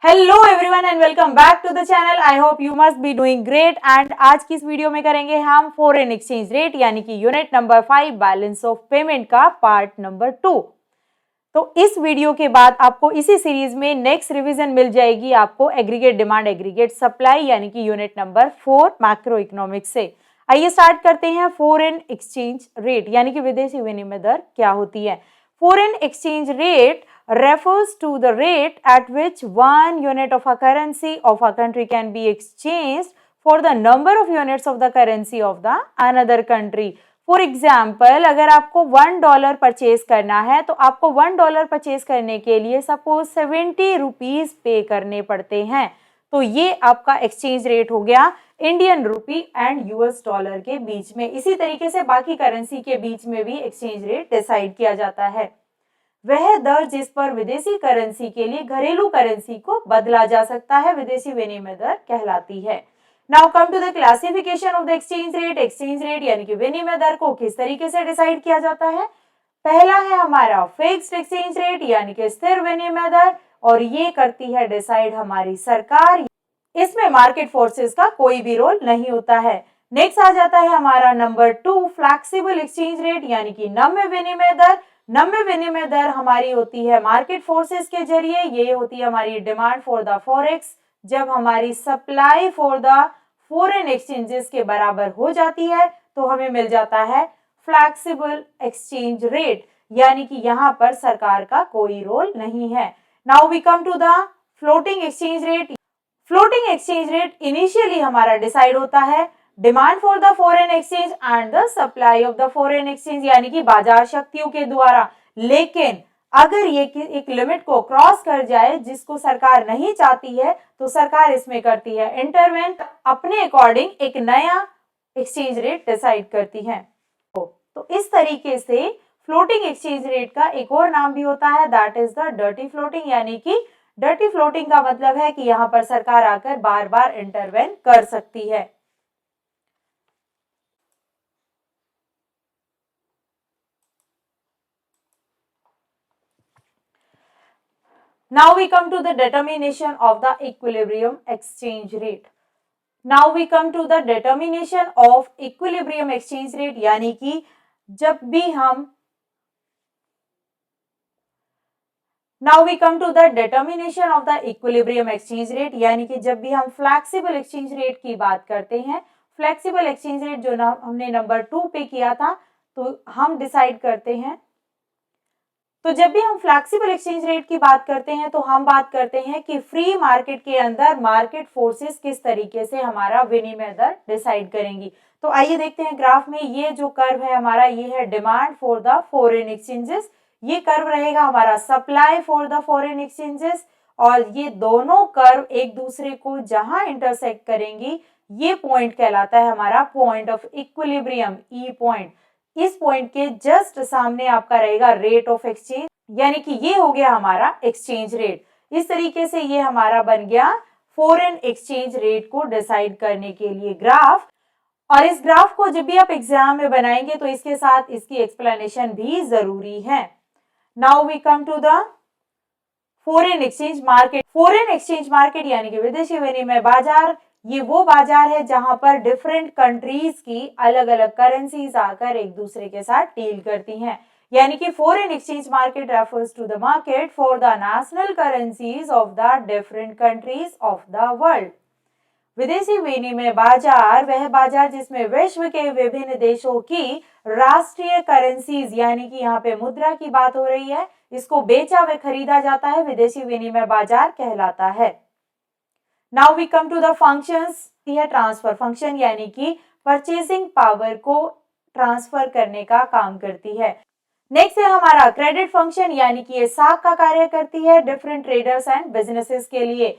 Hello everyone and welcome back to the channel. I hope you must be doing great. And आज की इस video में करेंगे हम फॉरेन एक्सचेंज रेट यानी कि unit number 5 balance of payment का पार्ट नंबर 2। तो इस वीडियो के बाद आपको इसी सीरीज में नेक्स्ट रिवीजन मिल जाएगी आपको एग्रीगेट डिमांड एग्रीगेट सप्लाई यानी कि यूनिट नंबर 4 मैक्रो इकोनॉमिक्स से। आइए स्टार्ट करते हैं। फॉरेन एक्सचेंज रेट यानी कि विदेशी विनिमय दर क्या होती है। Foreign exchange rate refers to the rate at which one unit of a currency of a country can be exchanged for the number of units of the currency of the another country. For example, अगर आपको $1 purchase करना है तो आपको $1 purchase करने के लिए suppose 70 rupees पे करने पड़ते हैं। तो ये आपका एक्सचेंज रेट हो गया Indian rupee and US dollar के बीच में। इसी तरीके से बाकी करेंसी के बीच में भी एक्सचेंज रेट डिसाइड किया जाता है। वह दर जिस पर विदेशी करेंसी के लिए घरेलू करेंसी को बदला जा सकता है विदेशी विनिमय दर कहलाती है। Now come to the classification of the exchange rate. Exchange rate यानी कि विनिमय दर को किस तरीके से डिसाइड किया जाता है। पहला है हमारा फिक्स्ड एक्सचेंज रेट यानी कि स्थिर विनिमय दर, और ये करती है डिसाइड हमारी सरकार। इसमें मार्केट फोर्सेस का कोई भी रोल नहीं होता है। नेक्स्ट आ जाता है हमारा नंबर 2 फ्लेक्सिबल एक्सचेंज रेट यानी कि नम्य विनिमय दर। नम्य विनिमय दर हमारी होती है मार्केट फोर्सेस के जरिए। ये होती है हमारी डिमांड फॉर द फॉरेक्स। जब हमारी supply for the foreign exchanges के बराबर हो जाती है तो हमें मिल जाता है फ्लेक्सिबल एक्सचेंज रेट, यानी कि यहाँ पर सरकार का कोई रोल नहीं है। Now we come to the floating exchange rate. Floating exchange rate initially हमारा डिसाइड होता है demand for the foreign exchange and the supply of the foreign exchange यानी कि बाजार शक्तियों के द्वारा। लेकिन अगर ये एक लिमिट को क्रॉस कर जाए जिसको सरकार नहीं चाहती है तो सरकार इसमें करती है इंटरवेंट, अपने अकॉर्डिंग एक नया एक्सचेंज रेट डिसाइड करती है। तो इस तरीके से फ्लोटिंग एक्सचेंज रेट का एक और नाम भी होता है, that is the dirty floating. यानी कि डर्टी फ्लोटिंग का मतलब है कि यहाँ पर सरकार आकर बार बार इंटरवेन कर सकती है। Now we come to the determination of the equilibrium exchange rate. Now we come to the determination of equilibrium exchange rate यानी कि जब भी हम Now we come to the determination of the equilibrium exchange rate यानी कि जब भी हम फ्लेक्सिबल एक्सचेंज रेट की बात करते हैं। फ्लेक्सिबल एक्सचेंज रेट जो हमने नंबर 2 पे किया था तो हम डिसाइड करते हैं। तो जब भी हम फ्लेक्सिबल एक्सचेंज रेट की बात करते हैं तो हम बात करते हैं कि फ्री मार्केट के अंदर मार्केट फोर्सेस किस तरीके से हमारा विनिमय दर डिसाइड करेंगी। तो आइए देखते हैं ग्राफ में। ये जो कर्व है हमारा ये है demand for the foreign exchanges. ये कर्व रहेगा हमारा supply for the foreign exchanges, और ये दोनों कर्व एक दूसरे को जहां इंटरसेक्ट करेंगी ये पॉइंट कहलाता है हमारा point of equilibrium, E point. इस पॉइंट के जस्ट सामने आपका रहेगा रेट ऑफ एक्सचेंज, यानी कि ये हो गया हमारा एक्सचेंज रेट। इस तरीके से ये हमारा बन गया फॉरेन एक्सचेंज रेट को डिसाइड करने के लिए ग्राफ। और इस ग्राफ को जब भी आप एग्जाम में बनाएंगे तो इसके साथ इसकी एक्सप्लेनेशन भी जरूरी है। Now we come to the foreign exchange market. Foreign exchange market यानी कि विदेशी विनिमय बाजार, ये वो बाजार है जहां पर डिफरेंट कंट्रीज की अलग अलग करेंसीज आकर एक दूसरे के साथ डील करती हैं। यानी कि foreign exchange market refers to the market for the national currencies of the different countries of the world. विदेशी विनिमय बाजार वह बाजार जिसमें विश्व के विभिन्न देशों की राष्ट्रीय करेंसीज यानी कि यहाँ पे मुद्रा की बात हो रही है, इसको बेचा व खरीदा जाता है, विदेशी विनिमय बाजार कहलाता है। Now we come to the functions. यह ट्रांसफर फंक्शन यानी कि परचेसिंग पावर को ट्रांसफर करने का काम करती है। नेक्स्ट है हमारा क्रेडिट फंक्शन यानी कि ये साख का कार्य करती है डिफरेंट ट्रेडर्स एंड बिजनेसेस के लिए।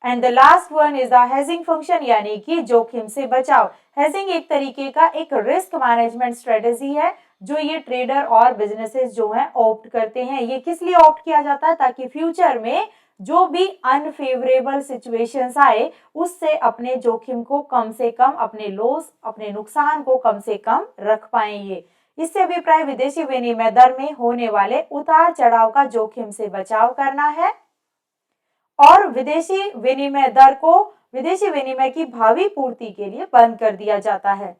And the last one is the hedging function यानी कि जोखिम से बचाव। हेजिंग एक तरीके का एक रिस्क मैनेजमेंट स्ट्रेटेजी है जो ये ट्रेडर और बिजनेसेस जो हैं ऑप्ट करते हैं। ये किस लिए ऑप्ट किया जाता है, ताकि फ्यूचर में जो भी अनफेवरेबल सिचुएशंस आए उससे अपने जोखिम को कम से कम, अपने लॉस, अपने नुकसान को कम से कम रख पाएंगे। इससे अभिप्राय विदेशी विनिमय दर में होने वाले उतार चढ़ाव का जोखिम से बचाव करना है और विदेशी विनिमय दर को विदेशी विनिमय की भावी पूर्ति के लिए बंद कर दिया जाता है।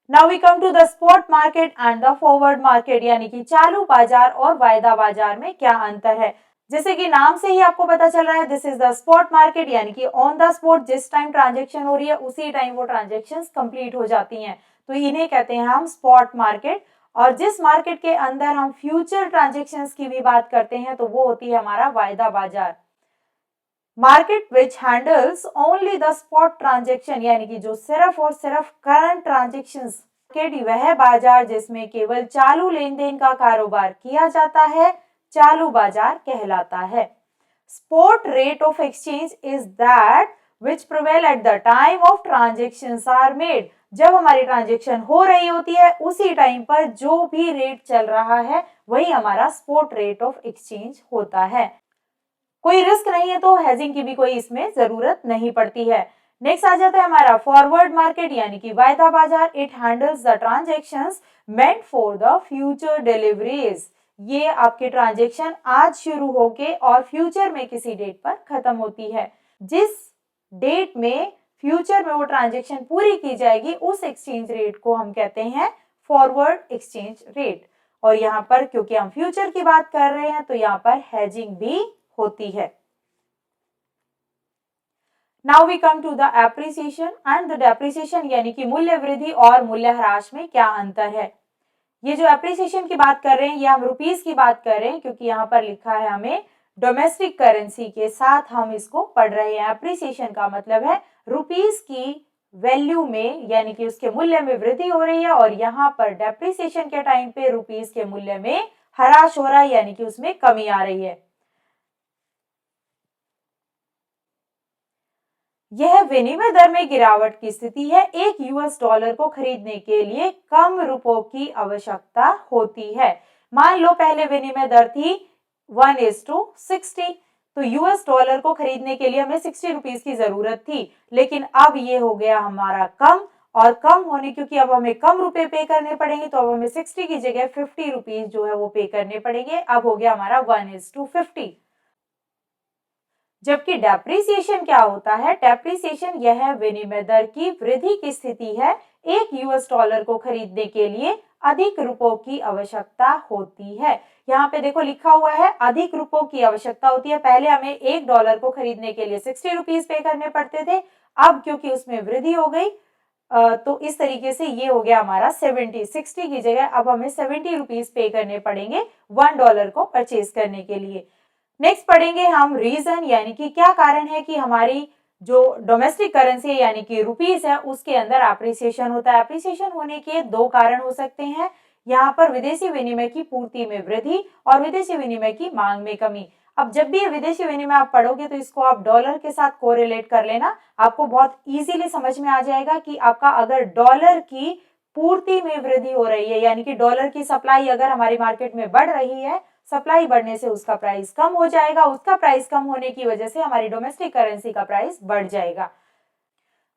Now we come to the spot market and the forward market, यानी कि चालू बाजार और वायदा बाजार में क्या अंतर है। जैसे कि नाम से ही आपको पता चल रहा है, this is the spot market, यानी कि ऑन द स्पॉट जिस टाइम ट्रांजैक्शन हो रही है उसी टाइम वो ट्रांजैक्शंस कंप्लीट हो जाती हैं, तो इन्हें कहते हैं हम स्पॉट मार्केट। और जिस मार्केट के अंदर हम फ्यूचर ट्रांजैक्शंस की भी बात करते हैं तो वो होती है हमारा वायदा बाजार। Market which handles only the spot transaction, यानी कि जो सिर्फ और सिर्फ करंट ट्रांजेक्शंस, वह बाजार जिसमें केवल चालू लेन देन का कारोबार किया जाता है चालू बाजार कहलाता है। Spot rate of exchange is that which prevail at the time of transactions are made, जब हमारी ट्रांजेक्शन हो रही होती है उसी टाइम पर जो भी रेट चल रहा है वही हमारा स्पॉट रेट ऑफ एक्सचेंज होता है। कोई रिस्क नहीं है तो हेजिंग की भी कोई इसमें जरूरत नहीं पड़ती है। नेक्स्ट आ जाता है हमारा फॉरवर्ड मार्केट, यानी कि वायदा बाजार। It handles the transactions meant for the future deliveries, ये आपके ट्रांजैक्शन आज शुरू होके और फ्यूचर में किसी डेट पर खत्म होती है। जिस डेट में फ्यूचर में वो ट्रांजैक्शन पूरी की जाएगी उस एक्सचेंज रेट को हम कहते हैं फॉरवर्ड एक्सचेंज रेट। और यहाँ पर क्योंकि हम फ्यूचर की बात कर रहे हैं तो यहाँ पर हेजिंग भी होती है। Now we come to the appreciation and the depreciation, यानी कि मूल्य वृद्धि और मूल्य ह्रास में क्या अंतर है। ये जो एप्रिसिएशन की बात कर रहे हैं ये हम रुपीस की बात कर रहे हैं, क्योंकि यहाँ पर लिखा है हमें डोमेस्टिक करेंसी के साथ हम इसको पढ़ रहे हैं। एप्रिसिएशन का मतलब है रुपीस की वैल्यू में, यानी कि उसके मूल्य में वृद्धि हो रही है, और यहाँ पर डेप्रिसिएशन के टाइम पे रुपीस के मूल्य में ह्रास हो रहा है, यानी कि उसमें कमी आ रही है। यह विनिमय दर में गिरावट की स्थिति है। एक यूएस डॉलर को खरीदने के लिए कम रुपयों की आवश्यकता होती है। मान लो पहले विनिमय दर थी 1:60, तो यूएस डॉलर को खरीदने के लिए हमें 60 रुपीज की जरूरत थी, लेकिन अब ये हो गया हमारा कम, और कम होने क्योंकि अब हमें कम रुपए पे करने पड़ेंगे तो अब हमें 60 की जगह 50 रुपीज जो है वो पे करने पड़ेंगे। अब हो गया हमारा 1:50। जबकि डेप्रिसिएशन क्या होता है, डेप्रिसिएशन यह विनिमय दर की वृद्धि की स्थिति है। एक यूएस डॉलर को खरीदने के लिए अधिक रुपयों की आवश्यकता होती है। यहाँ पे देखो लिखा हुआ है अधिक रुपयों की आवश्यकता होती है। पहले हमें एक डॉलर को खरीदने के लिए 60 रुपीज पे करने पड़ते थे, अब क्योंकि उसमें वृद्धि हो गई तो इस तरीके से ये हो गया हमारा 60 की जगह अब हमें 70 रुपीज पे करने पड़ेंगे $1 को परचेज करने के लिए। नेक्स्ट पढ़ेंगे हम रीजन, यानी कि क्या कारण है कि हमारी जो डोमेस्टिक करेंसी है यानी कि रुपीस है उसके अंदर एप्रिसिएशन होता है। एप्रिसिएशन होने के दो कारण हो सकते हैं, यहाँ पर विदेशी विनिमय की पूर्ति में वृद्धि और विदेशी विनिमय की मांग में कमी। अब जब भी विदेशी विनिमय आप पढ़ोगे तो इसको आप डॉलर के साथ कोरिलेट कर लेना, आपको बहुत इजीली समझ में आ जाएगा कि आपका अगर डॉलर की पूर्ति में वृद्धि हो रही है, यानी कि डॉलर की सप्लाई अगर हमारी मार्केट में बढ़ रही है, सप्लाई बढ़ने से उसका प्राइस कम हो जाएगा, उसका प्राइस कम होने की वजह से हमारी डोमेस्टिक करेंसी का प्राइस बढ़ जाएगा।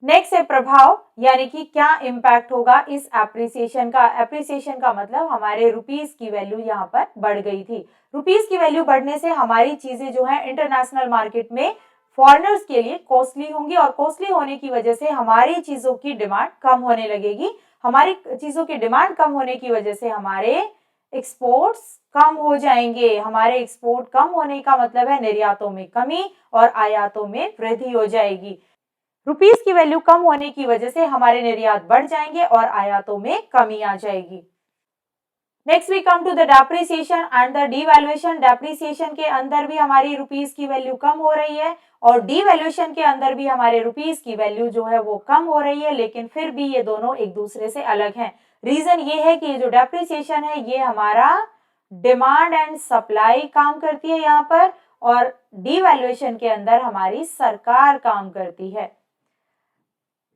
नेक्स्ट है प्रभाव, यानी कि क्या इंपैक्ट होगा इस एप्रिसिएशन का। एप्रिसिएशन का मतलब हमारे रुपीस की वैल्यू यहाँ पर बढ़ गई थी। रुपीस की वैल्यू बढ़ने से हमारी चीजें जो है इंटरनेशनल मार्केट में फॉरेनर्स के लिए कॉस्टली होंगी, और कॉस्टली होने की वजह से हमारी चीजों की डिमांड कम होने लगेगी। हमारी चीजों की डिमांड कम होने की वजह से हमारे एक्सपोर्ट्स कम हो जाएंगे। हमारे एक्सपोर्ट कम होने का मतलब है निर्यातों में कमी और आयातों में वृद्धि हो जाएगी। रुपीस की वैल्यू कम होने की वजह से हमारे निर्यात बढ़ जाएंगे और आयातों में कमी आ जाएगी। Next we come to the depreciation and the devaluation. Depreciation के अंदर भी हमारी रुपीस की वैल्यू कम हो रही है और डीवैल्यूएशन के अंदर भी हमारे रुपीस की वैल्यू जो है वो कम हो रही है, लेकिन फिर भी ये दोनों एक दूसरे से अलग हैं। रीजन ये है कि ये जो डेप्रिसिएशन है ये हमारा डिमांड एंड सप्लाई काम करती है यहाँ पर, और डीवैल्यूएशन के अंदर हमारी सरकार काम करती है।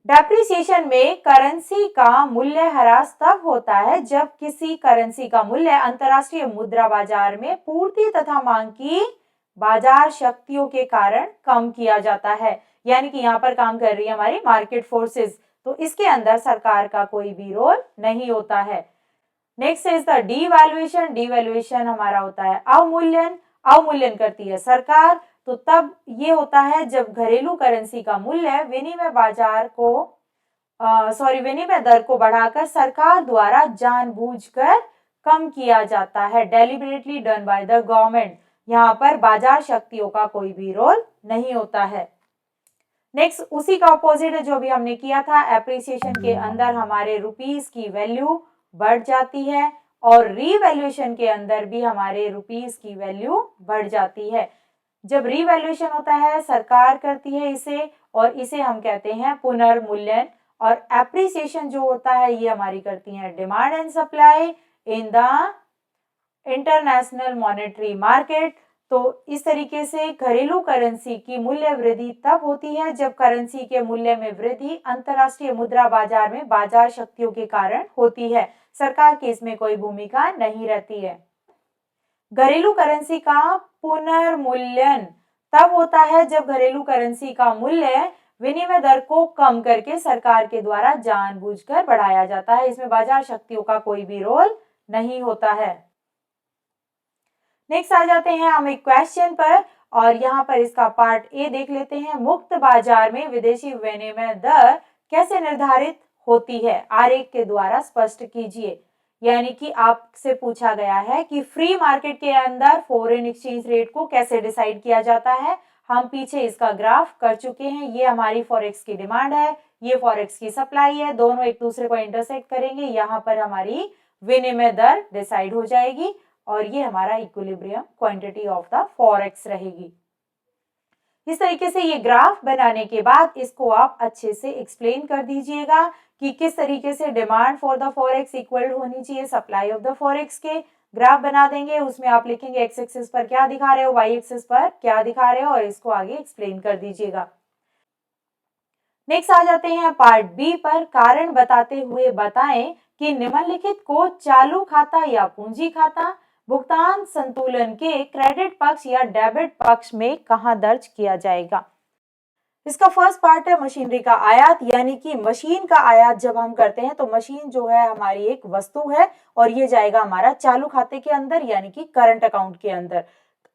डेप्रिसिएशन में करेंसी का मूल्य ह्रास तब होता है जब किसी करेंसी का मूल्य अंतर्राष्ट्रीय मुद्रा बाजार में पूर्ति तथा मांग की बाजार शक्तियों के कारण कम किया जाता है। यानी कि यहाँ पर काम कर रही है हमारी मार्केट फोर्सेस, तो इसके अंदर सरकार का कोई भी रोल नहीं होता है। Next is the devaluation. Devaluation हमारा होता है अवमूल्यन। अवमूल्यन करती है सरकार। तो तब ये होता है जब घरेलू करेंसी का मूल्य विनिमय दर को बढ़ाकर सरकार द्वारा जानबूझकर कम किया जाता है, deliberately done by the government. यहाँ पर बाजार शक्तियों का कोई भी रोल नहीं होता है। नेक्स्ट उसी का ऑपोजिट है जो भी हमने किया था, एप्रिसिएशन के अंदर हमारे रुपीस की वैल्यू बढ़ जाती है और रीवैल्यूएशन के अंदर भी हमारे रुपीस की वैल्यू बढ़ जाती है। जब रीवैल्यूएशन होता है सरकार करती है इसे, और इसे हम कहते हैं पुनर्मूल्यन, और एप्रिसिएशन जो होता है ये हमारी करती है demand and supply in the international monetary market. तो इस तरीके से घरेलू करेंसी की मूल्य वृद्धि तब होती है जब करेंसी के मूल्य में वृद्धि अंतरराष्ट्रीय मुद्रा बाजार में बाजार शक्तियों के कारण होती है, सरकार की इसमें कोई भूमिका नहीं रहती है। घरेलू करेंसी का पुनर्मूल्यन तब होता है जब घरेलू करेंसी का मूल्य विनिमय दर को कम करके सरकार के द्वारा जानबूझकर बढ़ाया जाता है, इसमें बाजार शक्तियों का कोई भी रोल नहीं होता है। नेक्स्ट आ जाते हैं हम एक क्वेश्चन पर, और यहाँ पर इसका पार्ट ए देख लेते हैं। मुक्त बाजार में विदेशी विनिमय दर कैसे निर्धारित होती है, आरेख के द्वारा स्पष्ट कीजिए। यानी कि आपसे पूछा गया है कि फ्री मार्केट के अंदर फॉरेन एक्सचेंज रेट को कैसे डिसाइड किया जाता है। हम पीछे इसका ग्राफ कर चुके हैं। ये हमारी फॉरेक्स की डिमांड है, ये फॉरेक्स की सप्लाई है, दोनों एक दूसरे को इंटरसेक्ट करेंगे, यहाँ पर हमारी विनिमय दर डिसाइड हो जाएगी और ये हमारा equilibrium quantity of the forex रहेगी। इस तरीके से ये ग्राफ बनाने के बाद इसको आप अच्छे से एक्सप्लेन कर दीजिएगा कि किस तरीके से demand for the forex equal होनी चाहिए सप्लाई ऑफ द फॉरेक्स के। ग्राफ बना देंगे, उसमें आप लिखेंगे एक्स एक्सिस पर क्या दिखा रहे हो, वाई एक्सिस पर क्या दिखा रहे हो, और इसको आगे एक्सप्लेन कर दीजिएगा। नेक्स्ट आ जाते हैं पार्ट बी पर। कारण बताते हुए बताएं कि निम्नलिखित को चालू खाता या पूंजी खाता भुगतान संतुलन के क्रेडिट पक्ष या डेबिट पक्ष में कहां दर्ज किया जाएगा। इसका फर्स्ट पार्ट है मशीनरी का आयात, यानी कि मशीन का आयात जब हम करते हैं तो मशीन जो है हमारी एक वस्तु है और ये जाएगा हमारा चालू खाते के अंदर यानी कि करंट अकाउंट के अंदर।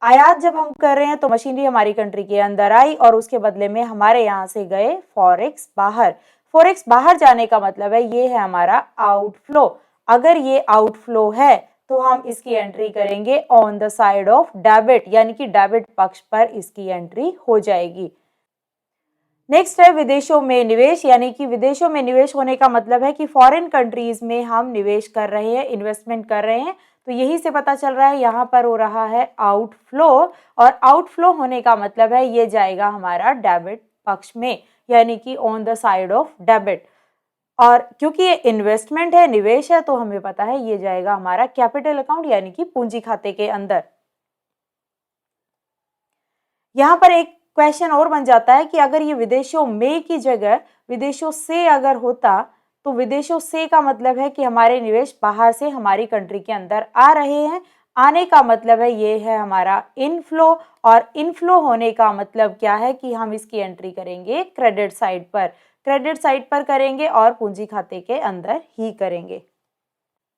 आयात जब हम कर रहे हैं तो मशीनरी हमारी कंट्री के अंदर आई और उसके बदले में हमारे यहाँ से गए फॉरेक्स बाहर। फॉरेक्स बाहर जाने का मतलब है ये है हमारा आउटफ्लो। अगर ये आउटफ्लो है तो हम इसकी एंट्री करेंगे on the side of debit, यानी कि डेबिट पक्ष पर इसकी एंट्री हो जाएगी। नेक्स्ट है विदेशों में निवेश, यानी कि विदेशों में निवेश होने का मतलब है कि फॉरेन कंट्रीज में हम निवेश कर रहे हैं, इन्वेस्टमेंट कर रहे हैं। तो यही से पता चल रहा है यहाँ पर हो रहा है आउटफ्लो, और आउटफ्लो होने का मतलब है ये जाएगा हमारा डेबिट पक्ष में, यानी कि on the side of debit. और क्योंकि ये इन्वेस्टमेंट है, निवेश है, तो हमें पता है ये जाएगा हमारा कैपिटल अकाउंट यानी कि पूंजी खाते के अंदर। यहाँ पर एक क्वेश्चन और बन जाता है कि अगर ये विदेशों में की जगह विदेशों से अगर होता तो विदेशों से का मतलब है कि हमारे निवेश बाहर से हमारी कंट्री के अंदर आ रहे हैं। आने का मतलब है ये है हमारा इनफ्लो, और इनफ्लो होने का मतलब क्या है कि हम इसकी एंट्री करेंगे क्रेडिट साइड पर, क्रेडिट साइड पर करेंगे और पूंजी खाते के अंदर ही करेंगे।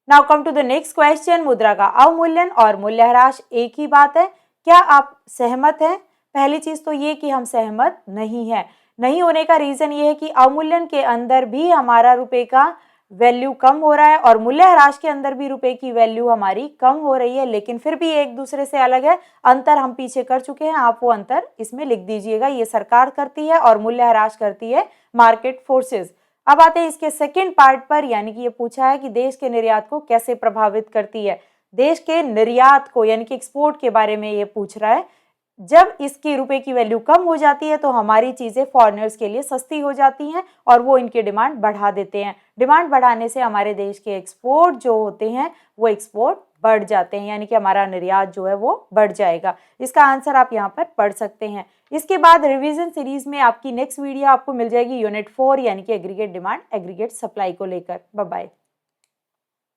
Now come to the next question. मुद्रा का अवमूल्यन और मूल्यह्रास एक ही बात है, क्या आप सहमत हैं? पहली चीज तो ये कि हम सहमत नहीं है। नहीं होने का रीजन ये है कि अवमूल्यन के अंदर भी हमारा रुपए का वैल्यू कम हो रहा है और मूल्यह्रास के अंदर भी रुपए की वैल्यू हमारी कम हो रही है, लेकिन फिर भी एक दूसरे से अलग है। अंतर हम पीछे कर चुके हैं, आप वो अंतर इसमें लिख दीजिएगा। ये सरकार करती है और मूल्यह्रास करती है मार्केट फोर्सेस। अब आते हैं इसके सेकेंड पार्ट पर, यानी कि ये पूछा है कि देश के निर्यात को कैसे प्रभावित करती है। देश के निर्यात को यानी कि एक्सपोर्ट के बारे में ये पूछ रहा है। जब इसकी रुपए की वैल्यू कम हो जाती है तो हमारी चीजें फॉरेनर्स के लिए सस्ती हो जाती हैं और वो इनकी डिमांड बढ़ा देते हैं। डिमांड बढ़ाने से हमारे देश के एक्सपोर्ट जो होते हैं वो एक्सपोर्ट बढ़ जाते हैं, यानी कि हमारा निर्यात जो है वो बढ़ जाएगा। इसका आंसर आप यहाँ पर पढ़ सकते हैं। इसके बाद रिवीजन सीरीज में आपकी नेक्स्ट वीडियो आपको मिल जाएगी यूनिट 4 यानी कि एग्रीगेट डिमांड एग्रीगेट सप्लाई को लेकर। Bye bye.